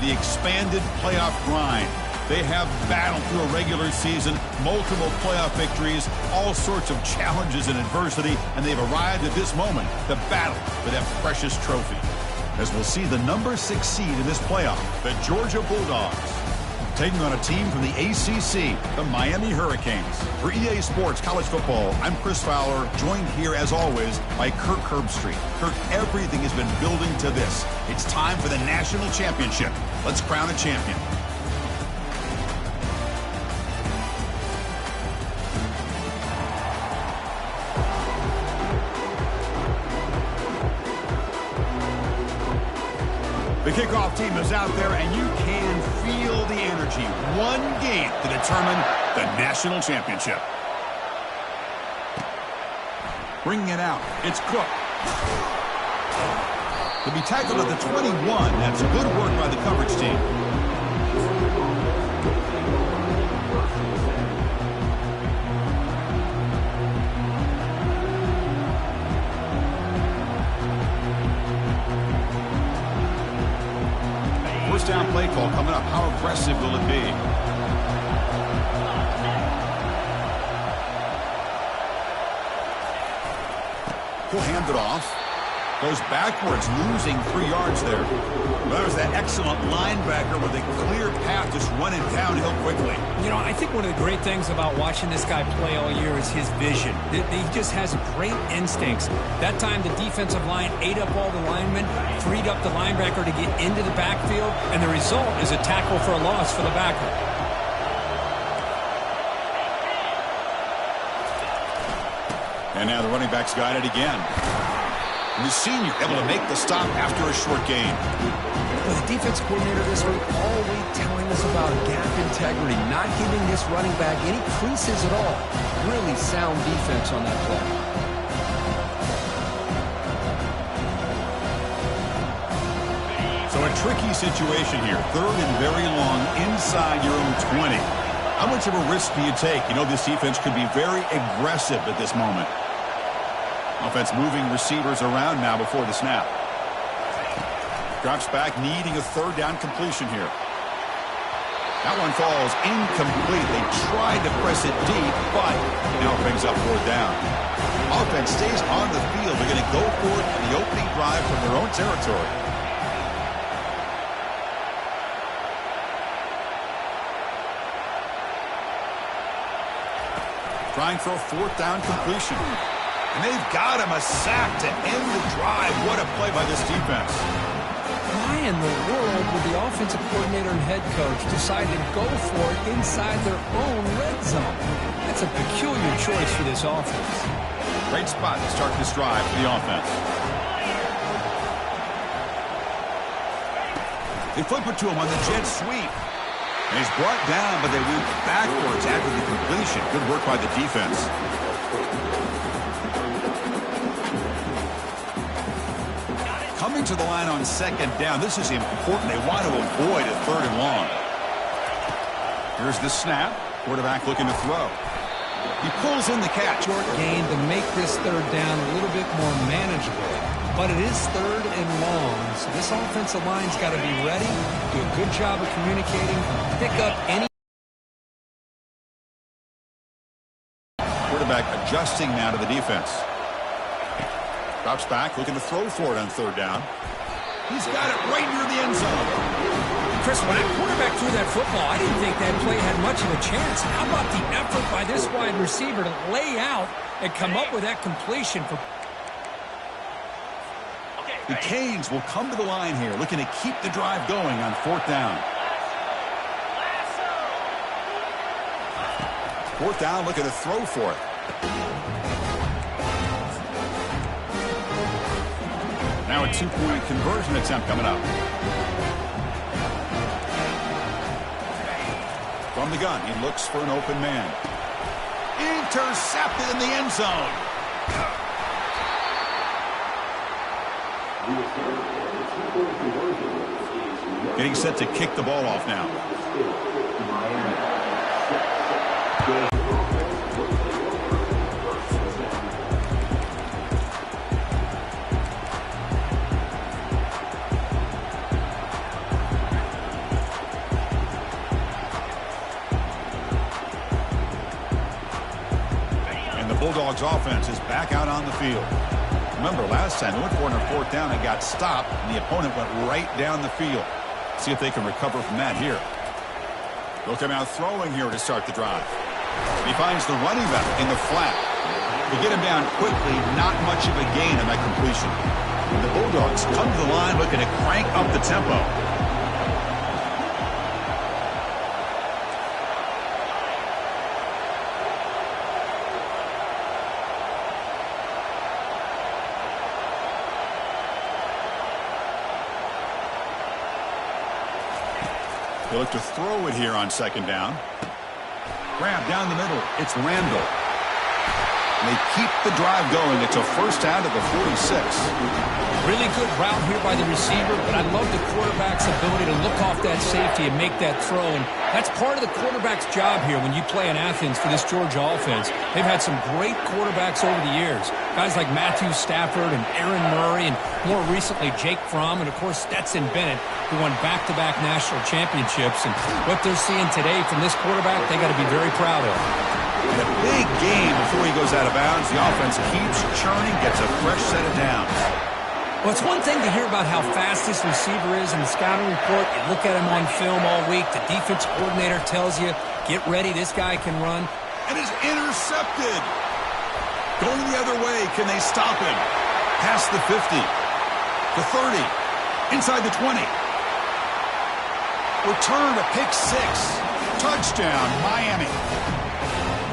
the expanded playoff grind. They have battled through a regular season, multiple playoff victories, all sorts of challenges and adversity, and they've arrived at this moment, the battle for that precious trophy. As we'll see the number 6 seed in this playoff, the Georgia Bulldogs, taking on a team from the ACC, the Miami Hurricanes. For EA Sports College Football, I'm Chris Fowler, joined here, as always, by Kirk Herbstreit. Kirk, everything has been building to this. It's time for the national championship. Let's crown a champion. The kickoff team is out there, and you can feel the energy. One game to determine the national championship. Bringing it out, it's Cook. He'll be tackled at the 21. That's good work by the coverage team. First down play call coming up. How aggressive will it be? He'll hand it off. Goes backwards, losing 3 yards there. Well, there's that excellent linebacker with a clear path, just running downhill quickly. You know, I think one of the great things about watching this guy play all year is his vision. He just has great instincts. That time, the defensive line ate up all the linemen, freed up the linebacker to get into the backfield, and the result is a tackle for a loss for the backer. And now the running back's got it again. And the senior able to make the stop after a short gain. Well, the defense coordinator this week all week telling us about gap integrity, not giving this running back any creases at all. Really sound defense on that play. So a tricky situation here. 3rd and very long inside your own 20. How much of a risk do you take? You know this defense could be very aggressive at this moment. Offense moving receivers around now before the snap. Drops back, needing a 3rd down completion here. That one falls incomplete. They tried to press it deep, but now brings up 4th down. Offense stays on the field. They're going to go for it in the opening drive from their own territory. Trying for a 4th down completion. And they've got him a sack to end the drive. What a play by this defense. Why in the world would the offensive coordinator and head coach decide to go for it inside their own red zone? That's a peculiar choice for this offense. Great spot to start this drive for the offense. They flip it to him on the jet sweep. And he's brought down, but they move backwards after the completion. Good work by the defense. Coming to the line on 2nd down. This is important. They want to avoid a 3rd and long. Here's the snap. Quarterback looking to throw. He pulls in the catch. Short gain to make this 3rd down a little bit more manageable. But it is 3rd and long, so this offensive line's got to be ready, do a good job of communicating, pick up any. Quarterback adjusting now to the defense. Drops back, looking to throw for it on 3rd down. He's got it right near the end zone. Chris, when that quarterback threw that football, I didn't think that play had much of a chance. How about the effort by this wide receiver to lay out and come up with that completion for... The Canes will come to the line here, looking to keep the drive going on 4th down. 4th down, looking to throw for it. Now a 2-point conversion attempt coming up. From the gun, he looks for an open man. Intercepted in the end zone. Getting set to kick the ball off now. Bulldogs offense is back out on the field. Remember, last time they went for it on 4th down and got stopped, and the opponent went right down the field. See if they can recover from that here. They'll come out throwing here to start the drive. He finds the running back in the flat. They get him down quickly, not much of a gain on that completion. And the Bulldogs come to the line looking to crank up the tempo. They look to throw it here on 2nd down. Grab down the middle. It's Randall. And they keep the drive going. It's a 1st down to the 46. Really good route here by the receiver, but I love the quarterback's ability to look off that safety and make that throw. And that's part of the quarterback's job here when you play in Athens for this Georgia offense. They've had some great quarterbacks over the years. Guys like Matthew Stafford and Aaron Murray, and more recently Jake Fromm, and of course Stetson Bennett, who won back-to-back national championships. And what they're seeing today from this quarterback, they got to be very proud of. And a big game before he goes out of bounds. The offense keeps churning, gets a fresh set of downs. Well, it's one thing to hear about how fast this receiver is in the scouting report. You look at him on film all week. The defense coordinator tells you, get ready, this guy can run. And is intercepted. Going the other way. Can they stop him? Past the 50. The 30. Inside the 20. Return to pick 6. Touchdown, Miami.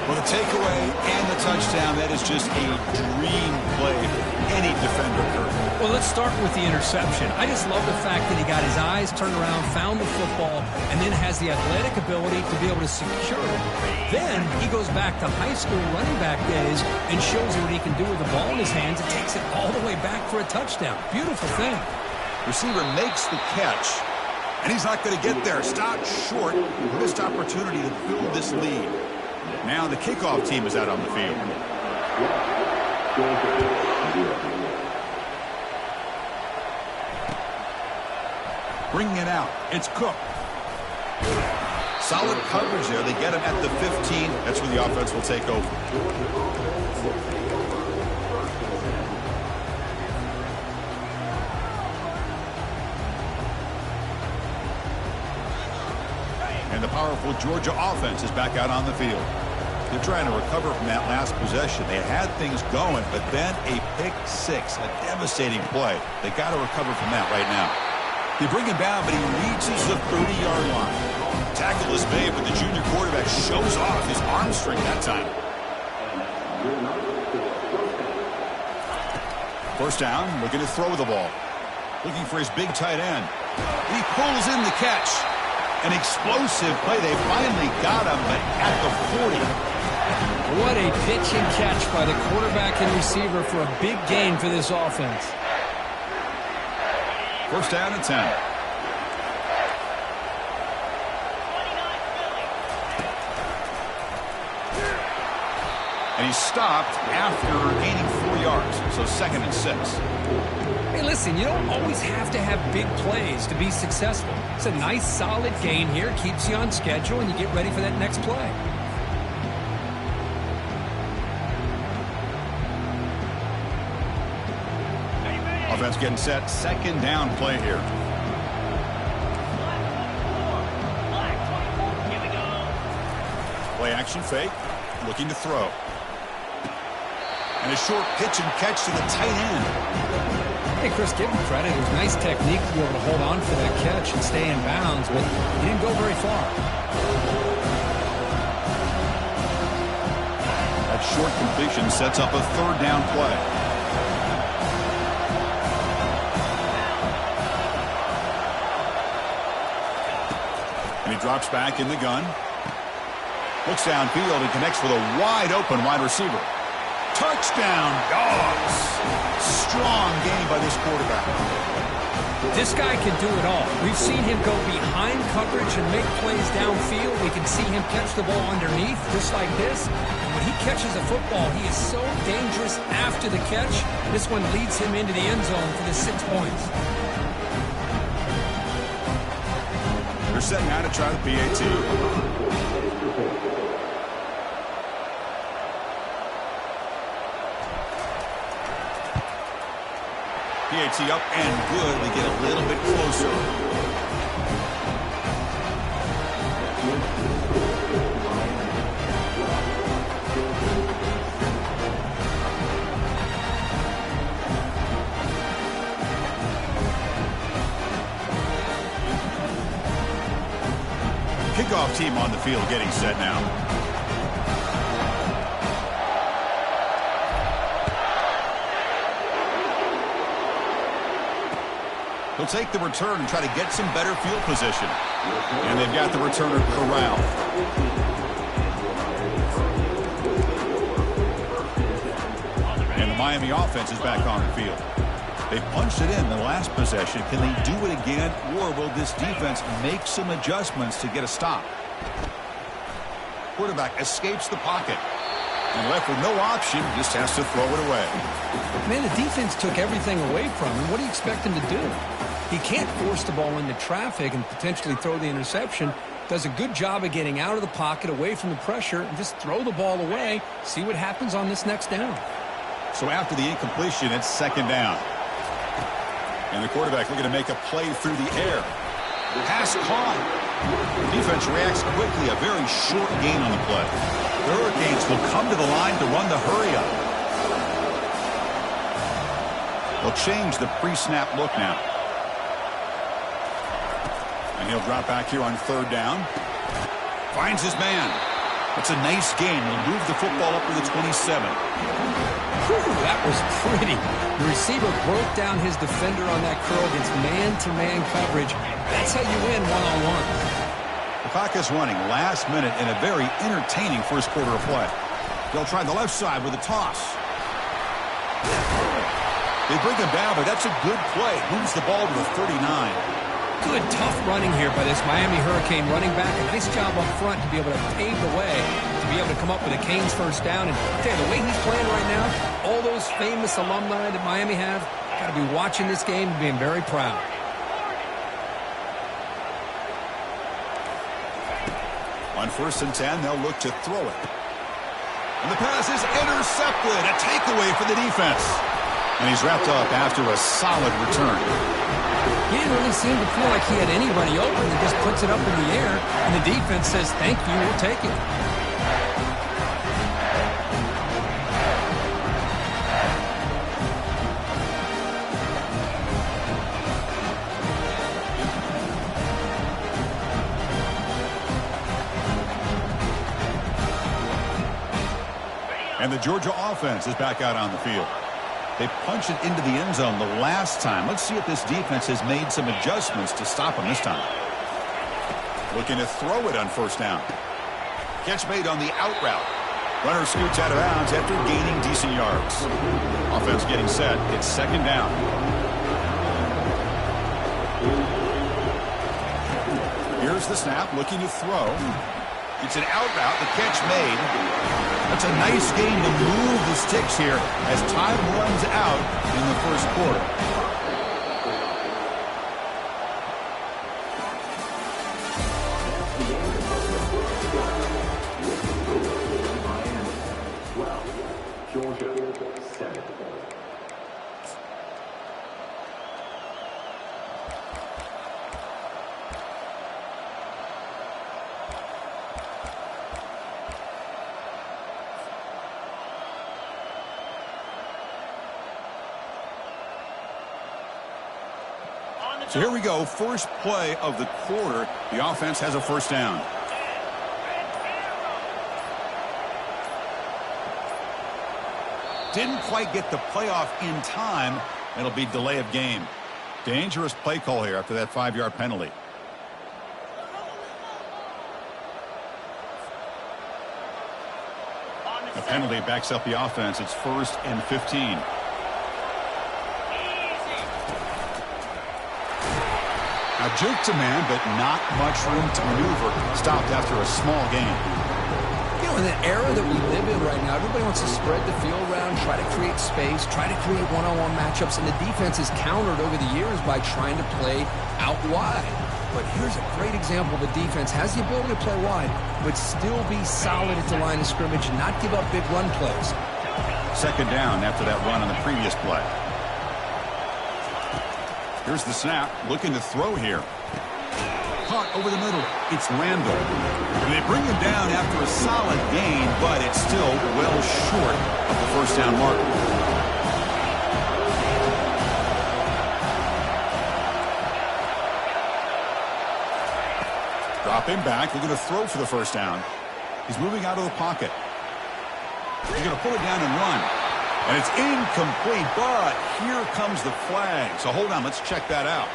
Well, the takeaway and the touchdown, that is just a dream play for any defender, Kurt. Well, let's start with the interception. I just love the fact that he got his eyes turned around, found the football, and then has the athletic ability to be able to secure it. Then he goes back to high school running back days and shows you what he can do with the ball in his hands and takes it all the way back for a touchdown. Beautiful thing. Receiver makes the catch, and he's not going to get there. Stopped short. Missed opportunity to build this lead. Now the kickoff team is out on the field. Bringing it out. It's Cook. Solid coverage there. They get him at the 15. That's where the offense will take over. And the powerful Georgia offense is back out on the field. They're trying to recover from that last possession. They had things going, but then a pick 6, a devastating play. They got to recover from that right now. They bring him down, but he reaches the 30-yard line. Tackle is made, but the junior quarterback shows off his arm strength that time. 1st down, looking to throw the ball. Looking for his big tight end. He pulls in the catch. An explosive play. They finally got him, but at the 40. What a pitch and catch by the quarterback and receiver for a big gain for this offense. 1st down and 10. And he's stopped after gaining 4 yards. So 2nd and 6. Hey, listen, you don't always have to have big plays to be successful. It's a nice, solid gain here. Keeps you on schedule, and you get ready for that next play. Offense getting set. 2nd down play here. Play action fake. Looking to throw. And a short pitch and catch to the tight end. Hey, Chris, give him credit. It was nice technique to be able to hold on for that catch and stay in bounds, but he didn't go very far. That short completion sets up a 3rd down play. And he drops back in the gun. Looks downfield and connects with a wide open wide receiver. Touchdown, Dogs. Strong game by this quarterback. This guy can do it all. We've seen him go behind coverage and make plays downfield. We can see him catch the ball underneath, just like this. And when he catches a football, he is so dangerous after the catch. This one leads him into the end zone for the 6 points. They're setting out to try the PAT. PAT up and good. We get a little bit closer. Kickoff team on the field getting set now. He'll take the return and try to get some better field position. And they've got the returner corralled. And the Miami offense is back on the field. They punched it in the last possession. Can they do it again, or will this defense make some adjustments to get a stop? Quarterback escapes the pocket. And left with no option, just has to throw it away. Man, the defense took everything away from him. What do you expect him to do? He can't force the ball into traffic and potentially throw the interception. Does a good job of getting out of the pocket, away from the pressure, and just throw the ball away. See what happens on this next down. So after the incompletion, it's second down. And the quarterback looking to make a play through the air. Pass caught. The defense reacts quickly. A very short gain on the play. The Hurricanes will come to the line to run the hurry-up. They'll change the pre-snap look now. And he'll drop back here on third down. Finds his man. It's a nice gain. He'll move the football up to the 27. Whew, that was pretty. The receiver broke down his defender on that curl against man-to-man coverage. That's how you win one-on-one. The clock is running last minute in a very entertaining first quarter of play. They'll try the left side with a toss. They bring him down, but that's a good play. Moves the ball to the 39. Good, tough running here by this Miami Hurricane running back. A nice job up front to be able to pave the way, to be able to come up with a Canes first down. And I tell you, the way he's playing right now, all those famous alumni that Miami have, got to be watching this game and being very proud. On 1st and 10, they'll look to throw it. And the pass is intercepted. A takeaway for the defense. And he's wrapped up after a solid return. He didn't really seem to feel like he had anybody open and just puts it up in the air. And the defense says, thank you, we'll take it. And the Georgia offense is back out on the field. They punched it into the end zone the last time. Let's see if this defense has made some adjustments to stop them this time. Looking to throw it on first down. Catch made on the out route. Runner scoots out of bounds after gaining decent yards. Offense getting set. It's second down. Here's the snap, looking to throw. It's an out route, the catch made. That's a nice game to move the sticks here as time runs out in the first quarter. So here we go, first play of the quarter. The offense has a first down. Didn't quite get the playoff in time. It'll be delay of game. Dangerous play call here after that 5-yard penalty. A penalty backs up the offense. It's 1st and 15. Now juke to man, but not much room to maneuver. Stopped after a small gain. You know, in the era that we live in right now, everybody wants to spread the field around, try to create space, try to create one-on-one matchups, and the defense is countered over the years by trying to play out wide. But here's a great example. The defense has the ability to play wide, but still be solid at the line of scrimmage and not give up big run plays. Second down after that run on the previous play. Here's the snap, looking to throw here. Caught over the middle. It's Randall. And they bring him down after a solid gain, but it's still well short of the first down mark. Drop him back. They're going to throw for the first down. He's moving out of the pocket. He's going to pull it down and run. And it's incomplete, but here comes the flag. So hold on, let's check that out.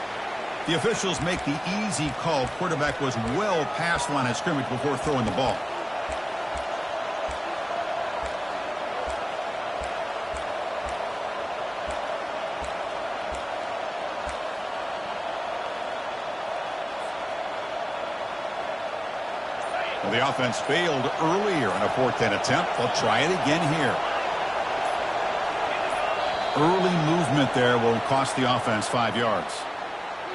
The officials make the easy call. Quarterback was well past the line of scrimmage before throwing the ball. Well, the offense failed earlier in a 4th-and attempt. They'll try it again here. Early movement there will cost the offense 5 yards.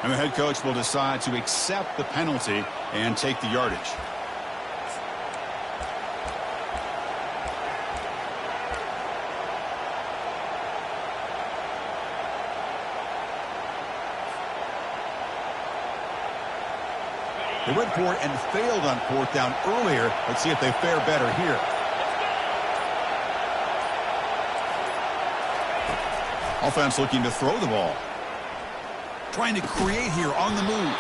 And the head coach will decide to accept the penalty and take the yardage. They went for it and failed on 4th down earlier. Let's see if they fare better here. Offense looking to throw the ball. Trying to create here on the move.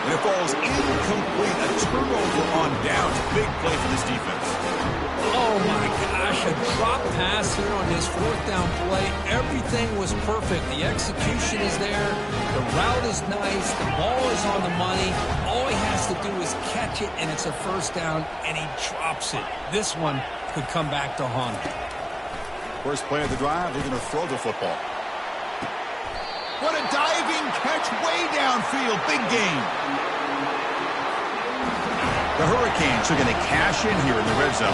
And it falls incomplete. A turnover on downs. Big play for this defense. Oh, my gosh. A drop pass here on this 4th down play. Everything was perfect. The execution is there. The route is nice. The ball is on the money. All he has to do is catch it, and it's a first down, and he drops it. This one could come back to haunt him. First play of the drive, they're going to throw the football. What a diving catch way downfield. Big game. The Hurricanes are going to cash in here in the red zone.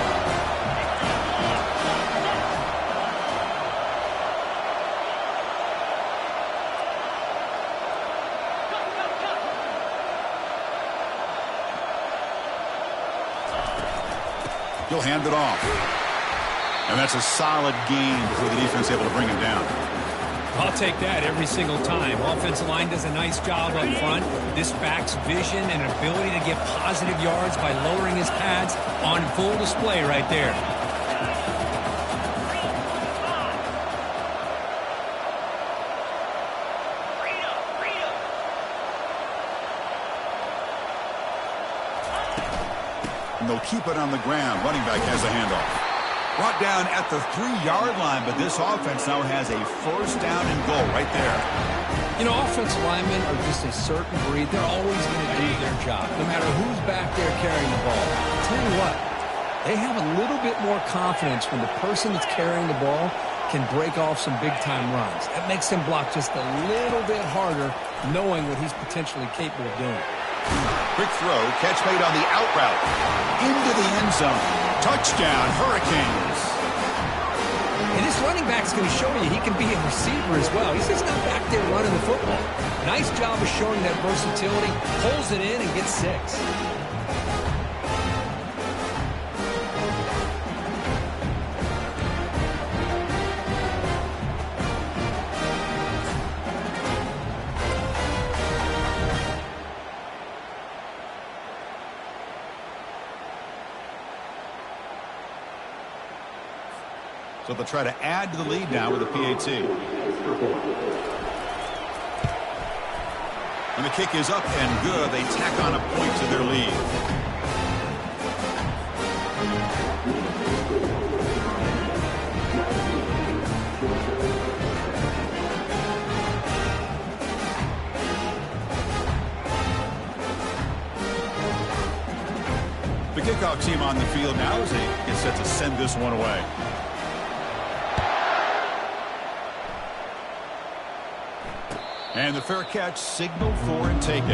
He'll hand it off. And that's a solid gain before the defense is able to bring him down. I'll take that every single time. Offensive line does a nice job up front. This back's vision and ability to get positive yards by lowering his pads on full display right there. And they'll keep it on the ground. Running back has a handoff. Brought down at the 3-yard line, but this offense now has a first down and goal right there. You know, offensive linemen are just a certain breed. They're always going to do their job, no matter who's back there carrying the ball. I'll tell you what, they have a little bit more confidence when the person that's carrying the ball can break off some big-time runs. That makes them block just a little bit harder, knowing what he's potentially capable of doing. Quick throw, catch made on the out route. Into the end zone. Touchdown, Hurricanes. And this running back's going to show you he can be a receiver as well. He's just not back there running the football. Nice job of showing that versatility. Pulls it in and gets 6. So they'll try to add to the lead now with a PAT. And the kick is up and good. They tack on a point to their lead. The kickoff team on the field now as they get set to send this one away. And the fair catch signaled for and taken.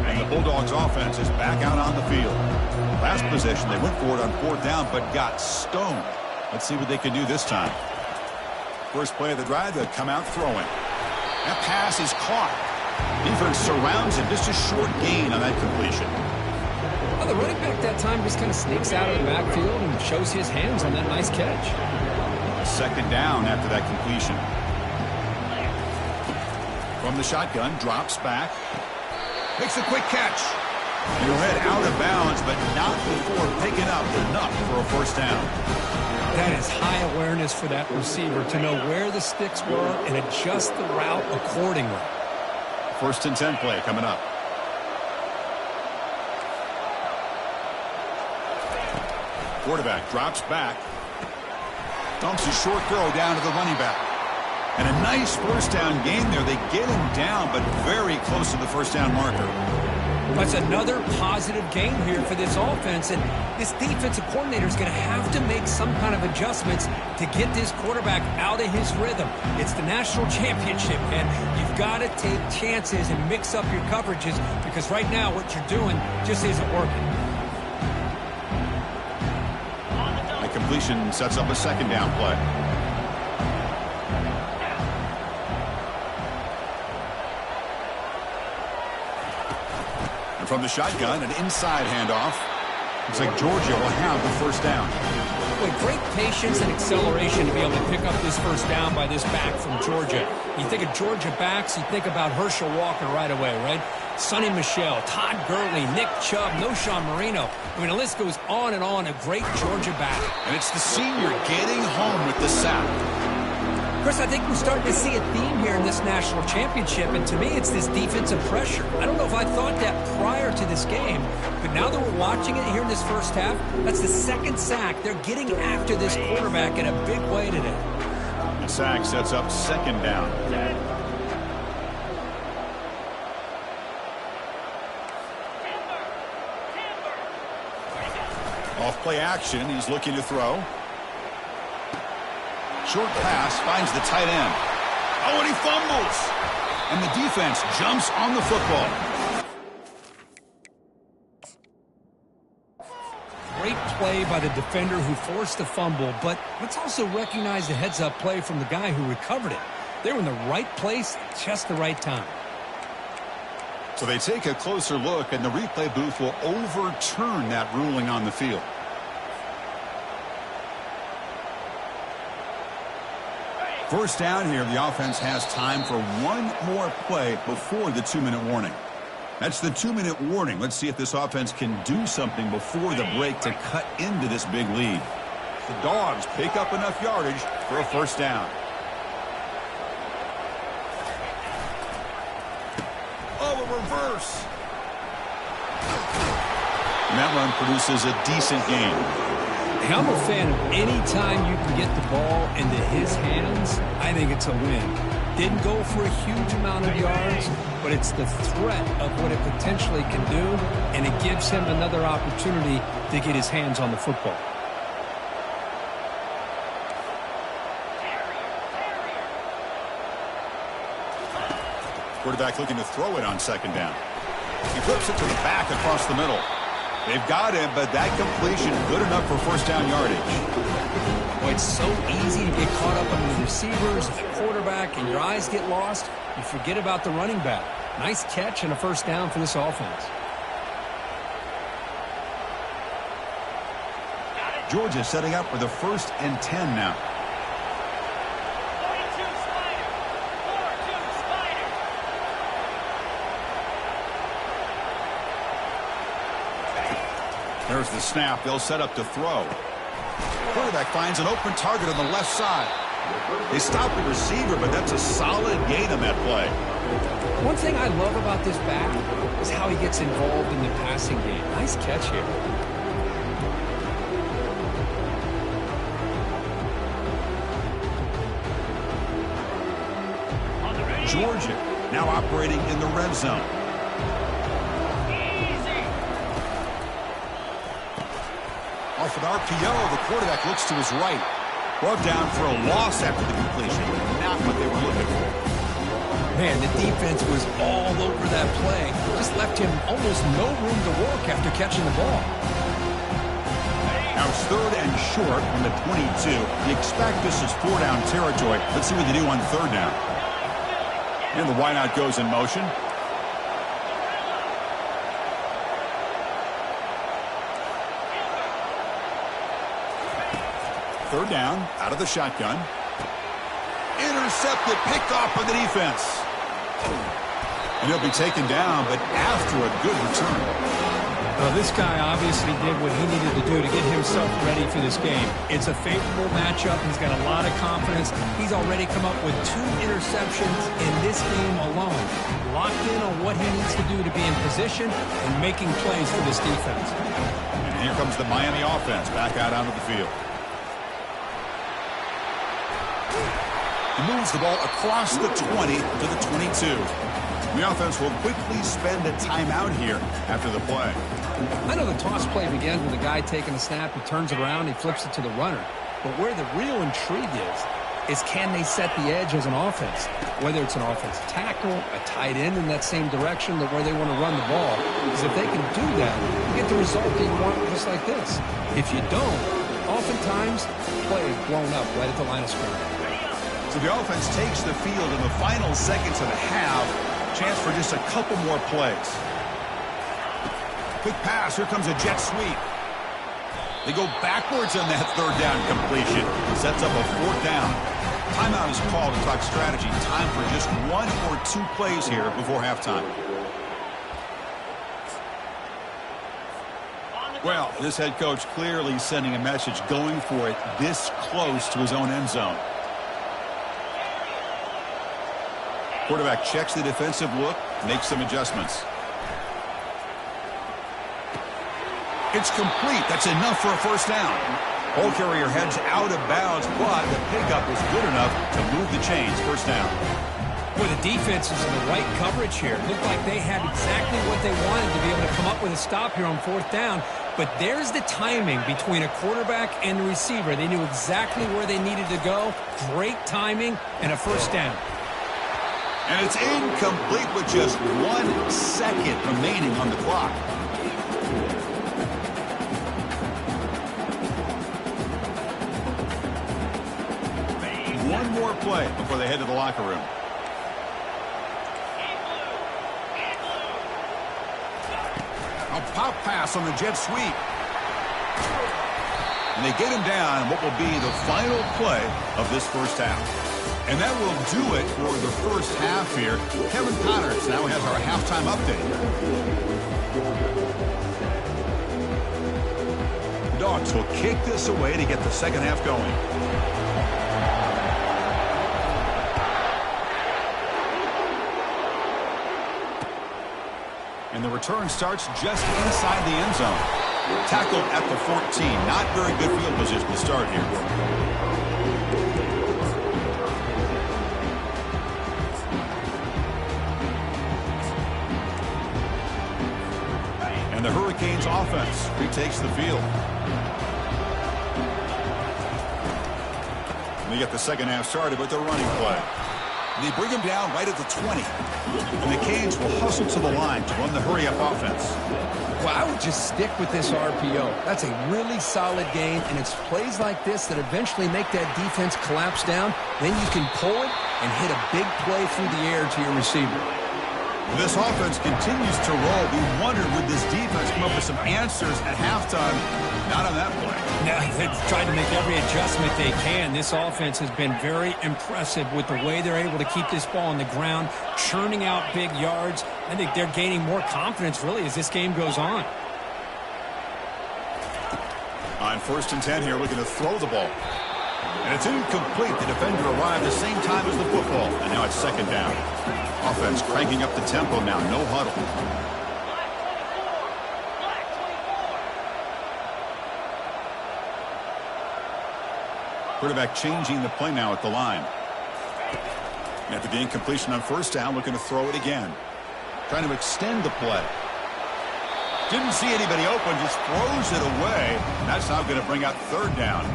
And the Bulldogs offense is back out on the field. Last possession, they went for it on 4th down, but got stoned. Let's see what they can do this time. First play of the drive, they'll come out throwing. That pass is caught. Defense surrounds him. Just a short gain on that completion. Well, the running back that time just kind of sneaks out of the backfield and shows his hands on that nice catch. Second down after that completion. From the shotgun, drops back. Makes a quick catch. He'll head out of bounds, but not before picking up enough for a first down. That is high awareness for that receiver to know where the sticks were and adjust the route accordingly. First and 10 play coming up. Quarterback drops back. Dumps a short throw down to the running back. And a nice first down gain there. They get him down, but very close to the first down marker. That's another positive gain here for this offense, and this defensive coordinator is going to have to make some kind of adjustments to get this quarterback out of his rhythm. It's the national championship, and you've got to take chances and mix up your coverages because right now what you're doing just isn't working. The completion sets up a second down play. From the shotgun, an inside handoff. Looks like Georgia will have the first down. Boy, great patience and acceleration to be able to pick up this first down by this back from Georgia. You think of Georgia backs, you think about Herschel Walker right away, right? Sonny Michel, Todd Gurley, Nick Chubb, Noshawn Marino. I mean, the list goes on and on. A great Georgia back. And it's the senior getting home with the sack. Chris, I think we're starting to see a theme here in this national championship, and to me it's this defensive pressure. I don't know if I thought that prior to this game, but now that we're watching it here in this first half, that's the second sack. They're getting after this quarterback in a big way today. The sack sets up second down. Off play action, he's looking to throw. Short pass finds the tight end. Oh, and he fumbles. And the defense jumps on the football. Great play by the defender who forced the fumble, but let's also recognize the heads-up play from the guy who recovered it. They were in the right place at just the right time. So they take a closer look, and the replay booth will overturn that ruling on the field. First down here, the offense has time for one more play before the 2-minute warning. That's the 2-minute warning. Let's see if this offense can do something before the break to cut into this big lead. The Dogs pick up enough yardage for a first down. Oh, a reverse. And that run produces a decent gain. I'm a fan of any time you can get the ball into his hands. I think it's a win. Didn't go for a huge amount of yards, but it's the threat of what it potentially can do, and it gives him another opportunity to get his hands on the football. Quarterback looking to throw it on second down. He flips it to the back across the middle. They've got him, but that completion good enough for first down yardage. Boy, it's so easy to get caught up on the receivers, the quarterback, and your eyes get lost. You forget about the running back. Nice catch and a first down for this offense. Georgia setting up for the 1st and 10 now. There's the snap. They'll set up to throw. Quarterback finds an open target on the left side. They stop the receiver, but that's a solid gain on that play. One thing I love about this back is how he gets involved in the passing game. Nice catch here. Georgia now operating in the red zone. Off an RPO, the quarterback looks to his right. Brought down for a loss after the completion. Not what they were looking for. Man, the defense was all over that play. Just left him almost no room to work after catching the ball. Now it's 3rd and short from the 22. You expect this is 4-down territory. Let's see what they do on 3rd down. And the wideout goes in motion. Third down, out of the shotgun. Intercepted, picked off by the defense. And he'll be taken down, but after a good return. Well, this guy obviously did what he needed to do to get himself ready for this game. It's a favorable matchup. He's got a lot of confidence. He's already come up with 2 interceptions in this game alone. Locked in on what he needs to do to be in position and making plays for this defense. And here comes the Miami offense back out onto the field. He moves the ball across the 20 to the 22. The offense will quickly spend a timeout here after the play. I know the toss play begins with a guy taking a snap. He turns it around. He flips it to the runner. But where the real intrigue is can they set the edge as an offense? Whether it's an offensive tackle, a tight end in that same direction that where they want to run the ball. Because if they can do that, you get the result that you want just like this. If you don't, oftentimes, play is blown up right at the line of scrimmage. So the offense takes the field in the final seconds of the half. Chance for just a couple more plays. Quick pass. Here comes a jet sweep. They go backwards on that 3rd down completion. Sets up a 4th down. Timeout is called to talk strategy. Time for just 1 or 2 plays here before halftime. Well, this head coach clearly sending a message, going for it this close to his own end zone. Quarterback checks the defensive look, makes some adjustments. It's complete. That's enough for a 1st down. Ball carrier heads out of bounds, but the pickup was good enough to move the chains. 1st down. Well, the defense is in the right coverage here. It looked like they had exactly what they wanted to be able to come up with a stop here on 4th down. But there's the timing between a quarterback and the receiver. They knew exactly where they needed to go. Great timing and a 1st down. And it's incomplete with just 1 second remaining on the clock. One more play before they head to the locker room. A pop pass on the jet sweep. And they get him down in what will be the final play of this 1st half. And that will do it for the 1st half here. Kevin Connors now has our halftime update. The Dogs will kick this away to get the 2nd half going. And the return starts just inside the end zone. Tackled at the 14. Not very good field position to start here. The Hurricanes offense retakes the field. They get the 2nd half started with their running play. They bring him down right at the 20. And the Canes will hustle to the line to run the hurry-up offense. Well, I would just stick with this RPO. That's a really solid game, and it's plays like this that eventually make that defense collapse down. Then you can pull it and hit a big play through the air to your receiver. This offense continues to roll. We wondered, would this defense come up with some answers at halftime? Not on that play. No, they've tried to make every adjustment they can. This offense has been very impressive with the way they're able to keep this ball on the ground, churning out big yards. I think they're gaining more confidence, really, as this game goes on. On 1st and 10 here, looking to throw the ball. And it's incomplete. The defender arrived the same time as the football. And now it's 2nd down. Offense cranking up the tempo now. No huddle. Quarterback changing the play now at the line. After the incompletion on 1st down, looking to throw it again. Trying to extend the play. Didn't see anybody open, just throws it away. And that's now going to bring out 3rd down.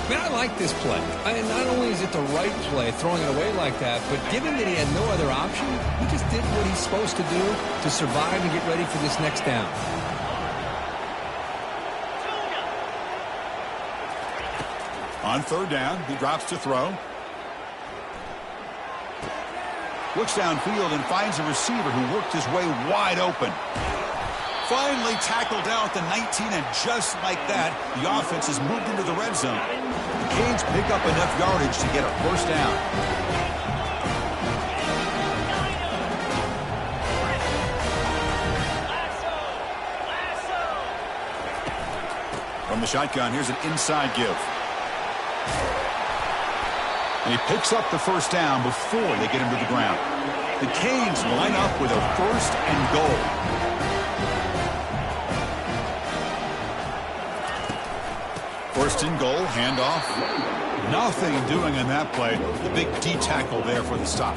Man, I like this play. I mean, not only is it the right play, throwing it away like that, but given that he had no other option, he just did what he's supposed to do to survive and get ready for this next down. On third down, he drops to throw. Looks downfield and finds a receiver who worked his way wide open. Finally tackled down at the 19, and just like that, the offense has moved into the red zone. The Canes pick up enough yardage to get a first down. From the shotgun, here's an inside give. And he picks up the first down before they get him to the ground. The Canes line up with a first and goal. First and goal, handoff. Nothing doing on that play. The big D tackle there for the stop.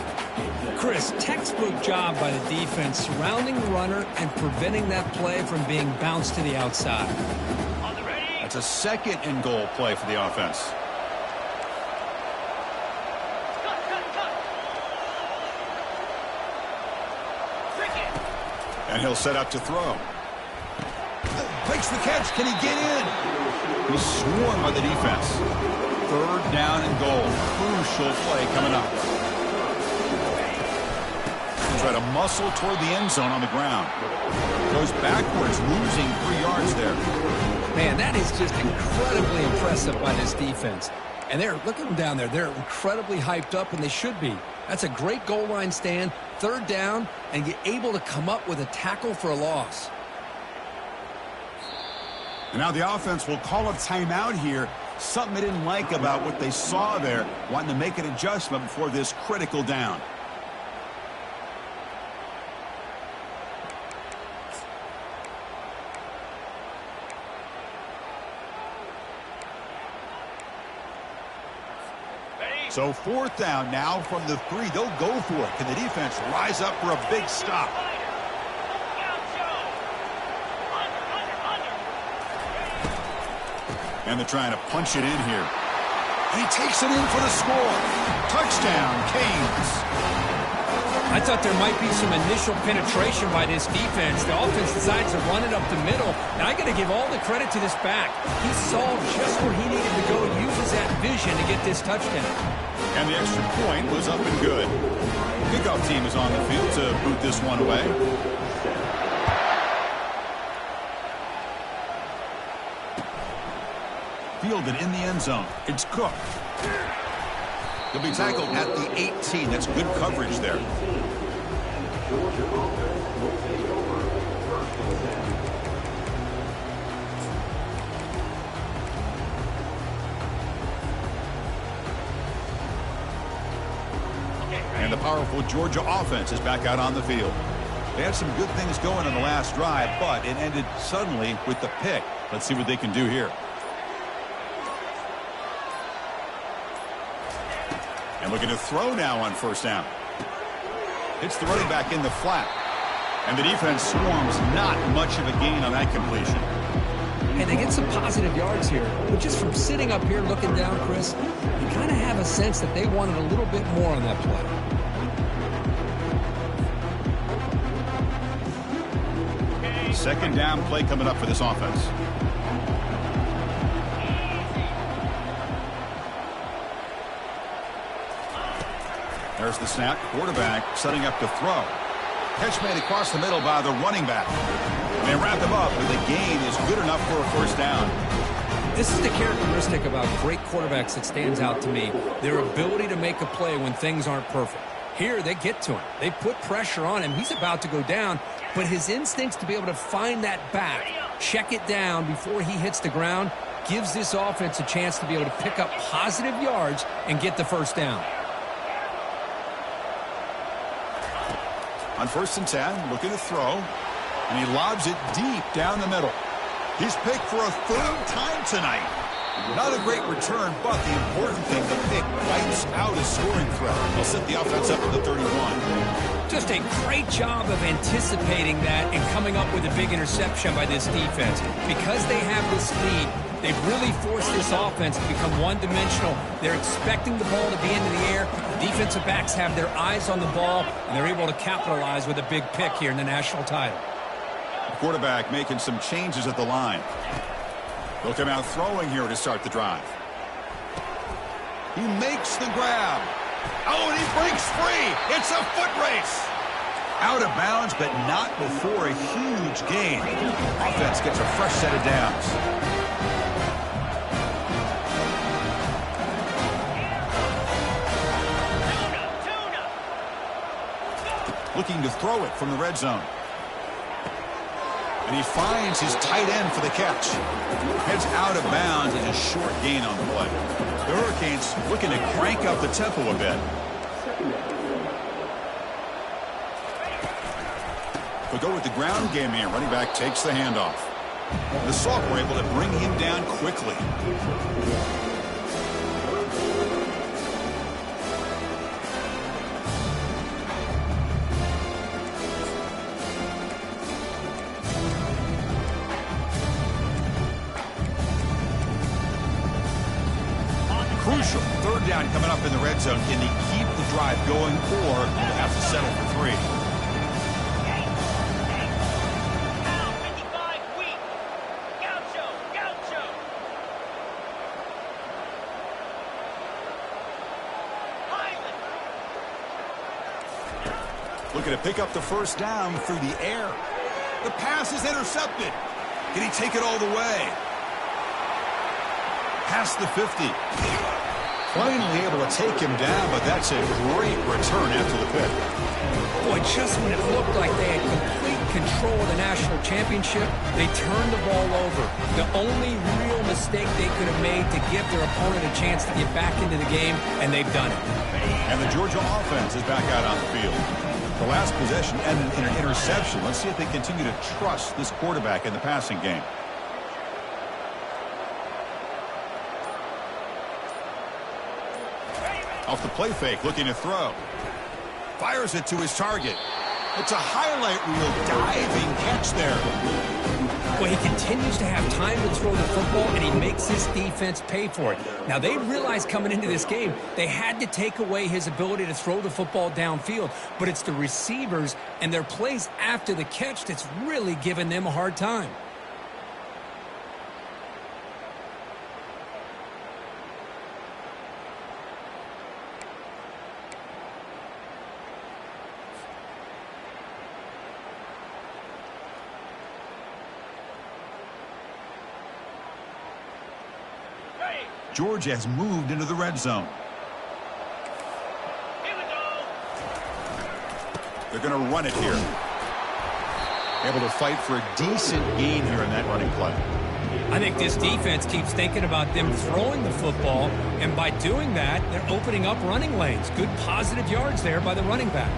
Chris, textbook job by the defense surrounding the runner and preventing that play from being bounced to the outside. That's a second and goal play for the offense. And he'll set up to throw. Makes the catch. Can he get in? He's swarmed by the defense. Third down and goal. Crucial play coming up. Try to muscle toward the end zone on the ground. Goes backwards, losing 3 yards there. Man, that is just incredibly impressive by this defense. And look at them down there. They're incredibly hyped up, and they should be. That's a great goal line stand, third down, and get able to come up with a tackle for a loss. And now the offense will call a timeout here. Something they didn't like about what they saw there. Wanting to make an adjustment before this critical down. So fourth down now from the 3. They'll go for it. Can the defense rise up for a big stop? And they're trying to punch it in here. And he takes it in for the score. Touchdown, Canes. I thought there might be some initial penetration by this defense. The offense decides to run it up the middle. And I got to give all the credit to this back. He saw just where he needed to go, uses that vision to get this touchdown. And the extra point was up and good. Kickoff team is on the field to boot this one away. Fielded in the end zone. It's Cook. He'll be tackled at the 18. That's good coverage there. And the powerful Georgia offense is back out on the field. They had some good things going on the last drive, but it ended suddenly with the pick. Let's see what they can do here. And looking to throw now on first down. Hits the running back in the flat. And the defense swarms, not much of a gain on that completion. And they get some positive yards here. But just from sitting up here looking down, Chris, you kind of have a sense that they wanted a little bit more on that play. Second down play coming up for this offense. There's the snap. Quarterback setting up to throw. Catch made across the middle by the running back. And they wrap him up, and the gain is good enough for a first down. This is the characteristic about great quarterbacks that stands out to me. Their ability to make a play when things aren't perfect. Here, they get to him. They put pressure on him. He's about to go down, but his instincts to be able to find that back, check it down before he hits the ground, gives this offense a chance to be able to pick up positive yards and get the first down. On first and 10, looking to throw, and he lobs it deep down the middle. He's picked for a third time tonight. Not a great return, but the important thing, the pick wipes out a scoring threat. He'll set the offense up at the 31. Just a great job of anticipating that and coming up with a big interception by this defense. Because they have this lead, they've really forced this offense to become one-dimensional. They're expecting the ball to be into the air. The defensive backs have their eyes on the ball, and they're able to capitalize with a big pick here in the national title. The quarterback making some changes at the line. He'll come out throwing here to start the drive. He makes the grab. Oh, and he breaks free. It's a foot race. Out of bounds, but not before a huge gain. Offense gets a fresh set of downs. Looking to throw it from the red zone. And he finds his tight end for the catch. Heads out of bounds and a short gain on the play. The Hurricanes looking to crank up the tempo a bit. We'll go with the ground game here. Running back takes the handoff. The Sauk were able to bring him down quickly. Crucial. Third down coming up in the red zone. Can he keep the drive going, or will have to settle for 3? Looking to pick up the first down through the air. The pass is intercepted. Can he take it all the way? Past the 50. Finally able to take him down, but that's a great return after the pick. Boy, just when it looked like they had complete control of the national championship, they turned the ball over. The only real mistake they could have made to give their opponent a chance to get back into the game, and they've done it. And the Georgia offense is back out on the field. The last possession ended in an interception. Let's see if they continue to trust this quarterback in the passing game. Off the play fake, looking to throw. Fires it to his target. It's a highlight reel diving catch there. Well, he continues to have time to throw the football, and he makes his defense pay for it. Now, they realized coming into this game they had to take away his ability to throw the football downfield, but it's the receivers and their plays after the catch that's really giving them a hard time. Georgia has moved into the red zone. Here we go. They're going to run it here. Able to fight for a decent gain here in that running play. I think this defense keeps thinking about them throwing the football, and by doing that, they're opening up running lanes. Good positive yards there by the running back.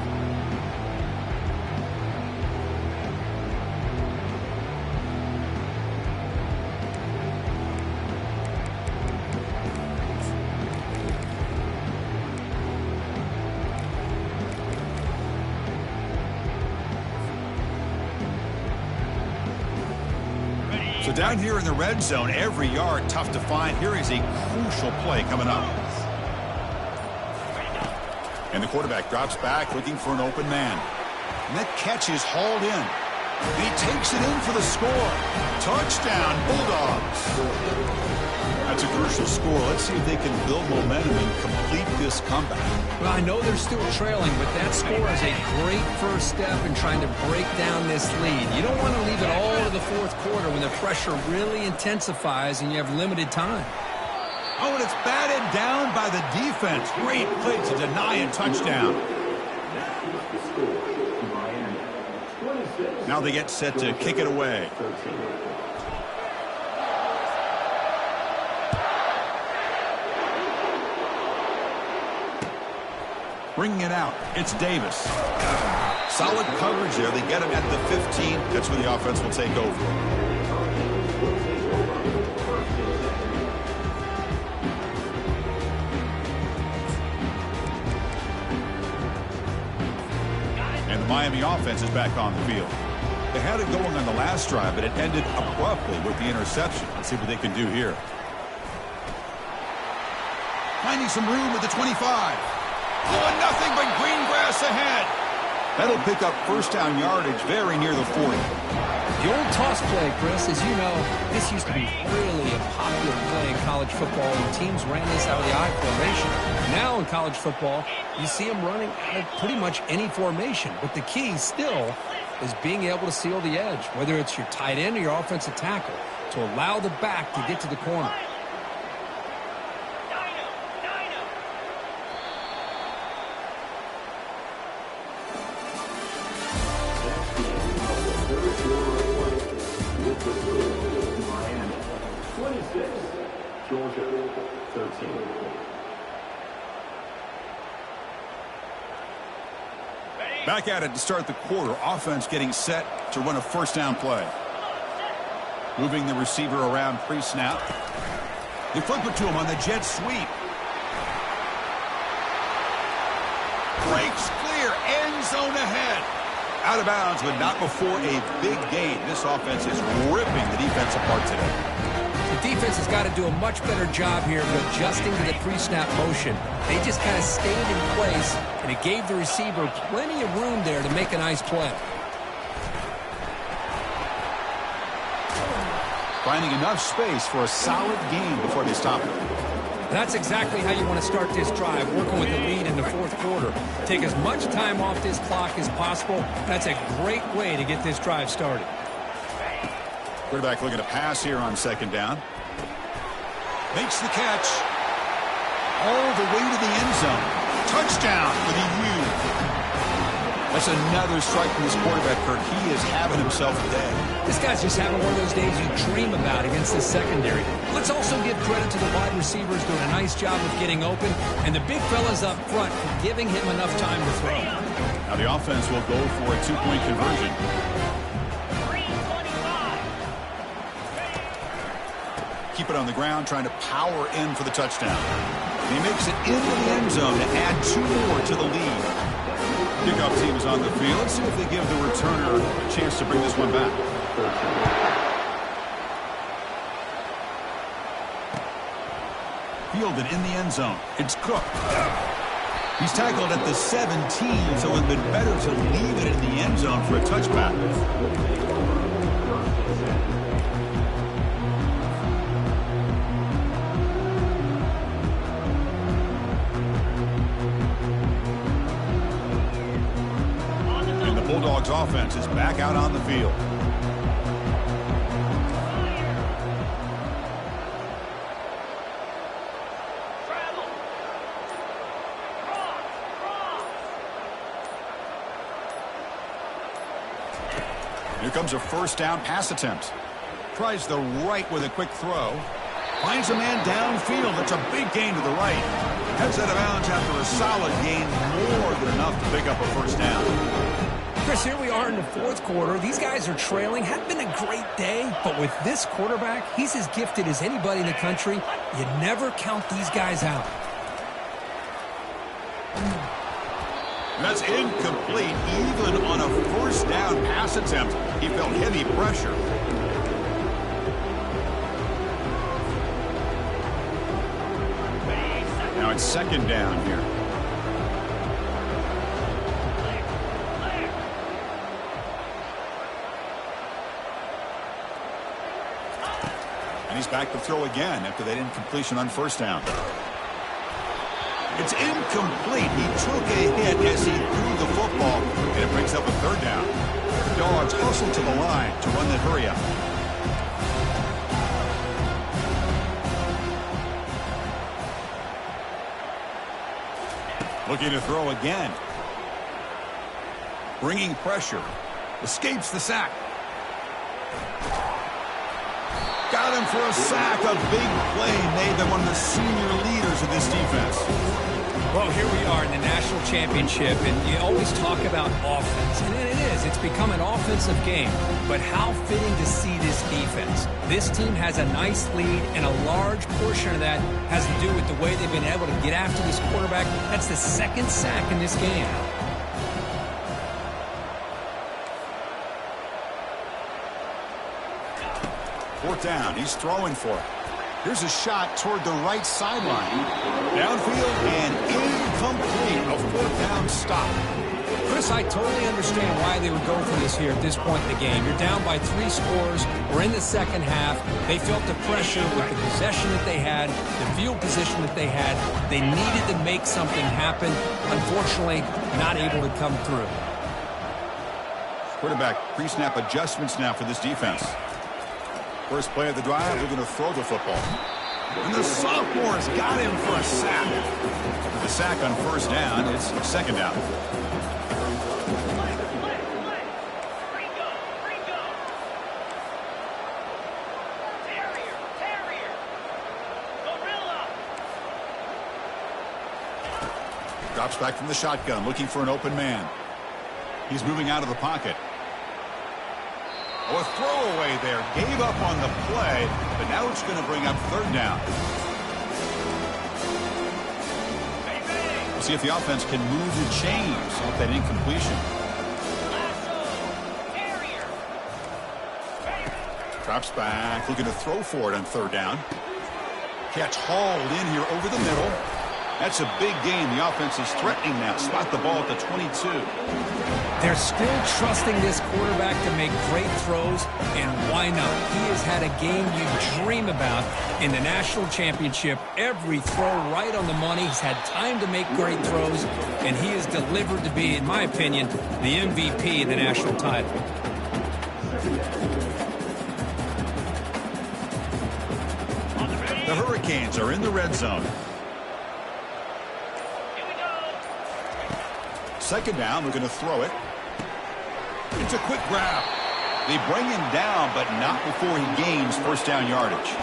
So down here in the red zone, every yard tough to find. Here is a crucial play coming up. And the quarterback drops back looking for an open man. And that catch is hauled in. And he takes it in for the score. Touchdown, Bulldogs. That's a crucial score. Let's see if they can build momentum and complete this comeback. Well, I know they're still trailing, but that score is a great first step in trying to break down this lead. You don't want to leave it all to the fourth quarter when the pressure really intensifies and you have limited time. Oh, and it's batted down by the defense. Great play to deny a touchdown. Now they get set to kick it away. Bringing it out, it's Davis. Solid coverage there. They get him at the 15. That's where the offense will take over. And the Miami offense is back on the field. They had it going on the last drive, but it ended abruptly with the interception. Let's see what they can do here. Finding some room at the 25. Oh, and nothing but green grass ahead. That'll pick up first down yardage very near the 40. The old toss play, Chris, as you know, this used to be really a popular play in college football, and teams ran this out of the I formation. Now in college football, you see them running out of pretty much any formation, but the key still is being able to seal the edge, whether it's your tight end or your offensive tackle, to allow the back to get to the corner. Back at it to start the quarter. Offense getting set to run a first down play. Moving the receiver around pre-snap. They flip it to him on the jet sweep. Breaks clear. End zone ahead. Out of bounds, but not before a big gain. This offense is ripping the defense apart today. The defense has got to do a much better job here of adjusting to the pre-snap motion. They just kind of stayed in place, and it gave the receiver plenty of room there to make a nice play. Finding enough space for a solid gain before they stop it. That's exactly how you want to start this drive, working with the lead in the fourth quarter. Take as much time off this clock as possible. That's a great way to get this drive started. Quarterback looking to pass here on second down. Makes the catch. All the way to the end zone. Touchdown for the U. That's another strike from this quarterback, Kirk. He is having himself a day. This guy's just having one of those days you dream about against the secondary. Let's also give credit to the wide receivers doing a nice job of getting open, and the big fellas up front for giving him enough time to throw. Now the offense will go for a two-point conversion. Keep it on the ground, trying to power in for the touchdown. And he makes it into the end zone to add 2 more to the lead. Kickoff team is on the field. Let's see if they give the returner a chance to bring this one back. Fielded in the end zone. It's Cook. He's tackled at the 17, so it would have been better to leave it in the end zone for a touchback. Bulldogs offense is back out on the field. Here comes a first down pass attempt. Tries the right with a quick throw. Finds a man downfield. That's a big gain to the right. Heads out of bounds after a solid gain, more than enough to pick up a first down. Chris, here we are in the fourth quarter. These guys are trailing. Hadn't been a great day, but with this quarterback, he's as gifted as anybody in the country. You never count these guys out. That's incomplete. Even on a first down pass attempt, he felt heavy pressure. Now it's second down here. And he's back to throw again after that incompletion on first down. It's incomplete. He took a hit as he threw the football, and it brings up a third down. Dogs hustle to the line to run that hurry up. Looking to throw again. Bringing pressure. Escapes the sack. Got him for a sack. A big play made by one of the senior leaders of this defense. Well, here we are in the national championship, and you always talk about offense, and it is. It's become an offensive game. But how fitting to see this defense. This team has a nice lead, and a large portion of that has to do with the way they've been able to get after this quarterback. That's the second sack in this game. Fourth down. He's throwing for it. Here's a shot toward the right sideline. Downfield and incomplete. A fourth down stop. Chris, I totally understand why they would go for this here at this point in the game. You're down by 3 scores. We're in the second half. They felt the pressure with the possession that they had, the field position that they had. They needed to make something happen. Unfortunately, not able to come through. Quarterback pre-snap adjustments now for this defense. First play of the drive, they're going to throw the football. And the sophomore's got him for a sack. With the sack on first down, it's second down. Drops back from the shotgun, looking for an open man. He's moving out of the pocket. Oh, a throwaway there. Gave up on the play, but now it's going to bring up third down. We'll see if the offense can move the chains off that incompletion. Drops back, looking to throw for it on third down. Catch hauled in here over the middle. That's a big gain. The offense is threatening now. Spot the ball at the 22. They're still trusting this quarterback to make great throws, and why not? He has had a game you dream about in the national championship. Every throw right on the money. He's had time to make great throws, and he has delivered to be, in my opinion, the MVP in the national title. The Hurricanes are in the red zone. Second down, we're going to throw it. It's a quick grab. They bring him down, but not before he gains first down yardage.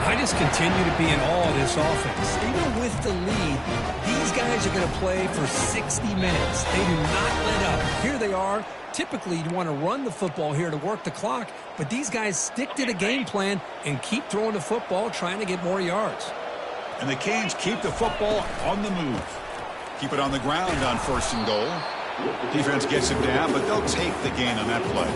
I just continue to be in awe of this offense. Even with the lead, these guys are going to play for 60 minutes. They do not let up. Here they are. Typically, you want to run the football here to work the clock, but these guys stick to the game plan and keep throwing the football, trying to get more yards. And the Canes keep the football on the move. Keep it on the ground on first and goal. Defense gets him down, but they'll take the gain on that play.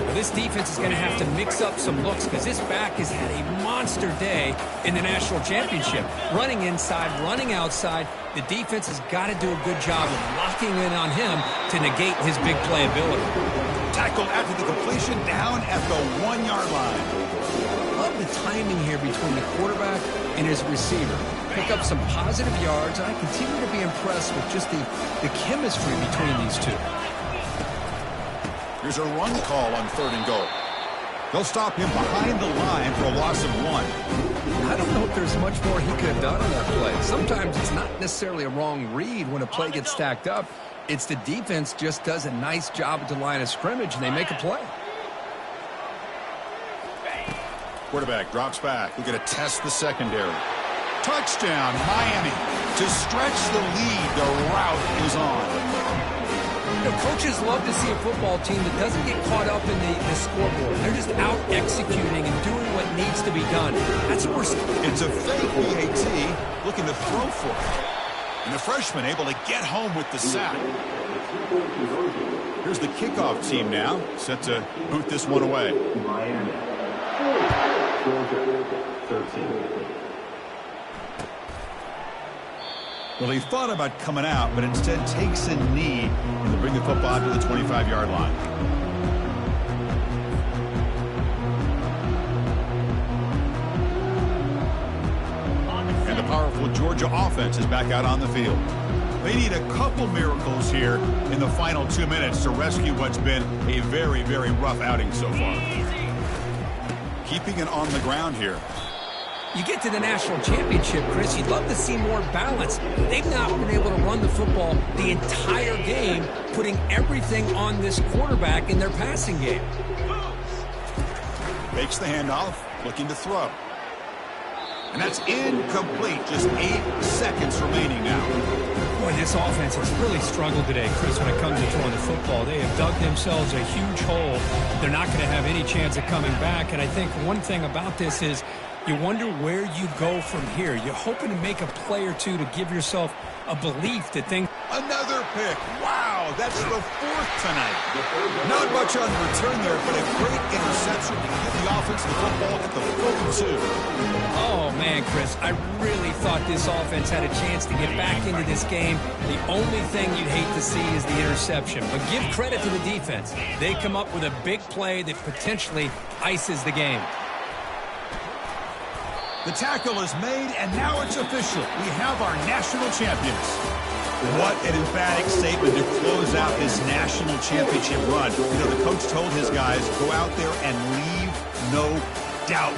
Well, this defense is going to have to mix up some looks because this back has had a monster day in the national championship. Running inside, running outside. The defense has got to do a good job of locking in on him to negate his big play ability. Tackled after the completion, down at the 1-yard line. Love the timing here between the quarterback and his receiver. Pick up some positive yards, and I continue to be impressed with just the chemistry between these two. Here's a run call on third and goal. They'll stop him behind the line for a loss of 1. I don't know if there's much more he could have done on that play. Sometimes it's not necessarily a wrong read when a play gets stacked up. It's the defense just does a nice job at the line of scrimmage, and they make a play. Quarterback drops back. We're going to test the secondary. Touchdown, Miami. To stretch the lead, the route is on. You know, coaches love to see a football team that doesn't get caught up in the scoreboard. They're just out executing and doing what needs to be done. That's what we're seeing. It's a fake PAT looking to throw for it. And the freshman able to get home with the sack. Here's the kickoff team now, set to boot this one away. Well, he thought about coming out, but instead takes a knee and to bring the football to the 25-yard line. And the powerful Georgia offense is back out on the field. They need a couple miracles here in the final 2 minutes to rescue what's been a very, very rough outing so far. Keeping it on the ground here. You get to the national championship, Chris, you'd love to see more balance. They've not been able to run the football the entire game, putting everything on this quarterback in their passing game. Makes the handoff, looking to throw. And that's incomplete. Just 8 seconds remaining now. Boy, this offense has really struggled today, Chris, when it comes to throwing the football. They have dug themselves a huge hole. They're not going to have any chance of coming back. And I think one thing about this is you wonder where you go from here. You're hoping to make a play or two to give yourself a belief that things... Another pick. Wow. Oh, that's the 4th tonight. Not much on the return there, but a great interception to give the offense the football at the 42. Oh, man, Chris, I really thought this offense had a chance to get back into this game. The only thing you'd hate to see is the interception. But give credit to the defense. They come up with a big play that potentially ices the game. The tackle is made, and now it's official. We have our national champions. What an emphatic statement to close out this national championship run. You know, the coach told his guys, go out there and leave no doubt.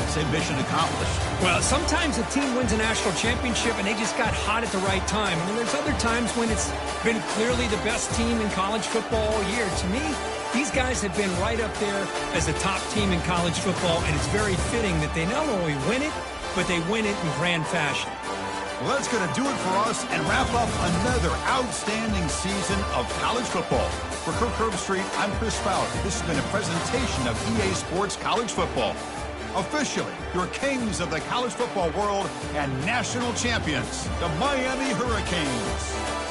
Say mission accomplished. Well, sometimes a team wins a national championship and they just got hot at the right time. I mean, there's other times when it's been clearly the best team in college football all year. To me, these guys have been right up there as the top team in college football, and it's very fitting that they not only win it, but they win it in grand fashion. Well, that's going to do it for us and wrap up another outstanding season of college football. For Kirk Herbstreit, I'm Chris Fowler. This has been a presentation of EA Sports College Football. Officially, your kings of the college football world and national champions, the Miami Hurricanes.